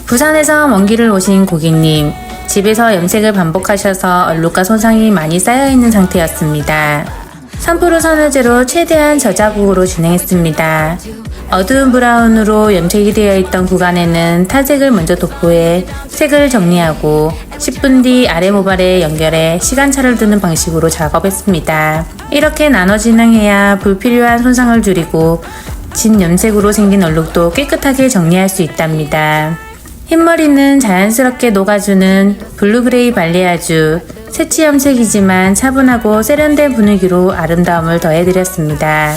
부산에서 먼 길을 오신 고객님, 집에서 염색을 반복하셔서 얼룩과 손상이 많이 쌓여있는 상태였습니다. 3% 선회제로 최대한 저자극으로 진행했습니다. 어두운 브라운으로 염색이 되어 있던 구간에는 탈색을 먼저 도포해 색을 정리하고 10분 뒤 아래 모발에 연결해 시간차를 두는 방식으로 작업했습니다. 이렇게 나눠 진행해야 불필요한 손상을 줄이고 진 염색으로 생긴 얼룩도 깨끗하게 정리할 수 있답니다. 흰머리는 자연스럽게 녹아주는 블루그레이 발리아주, 새치 염색이지만 차분하고 세련된 분위기로 아름다움을 더해드렸습니다.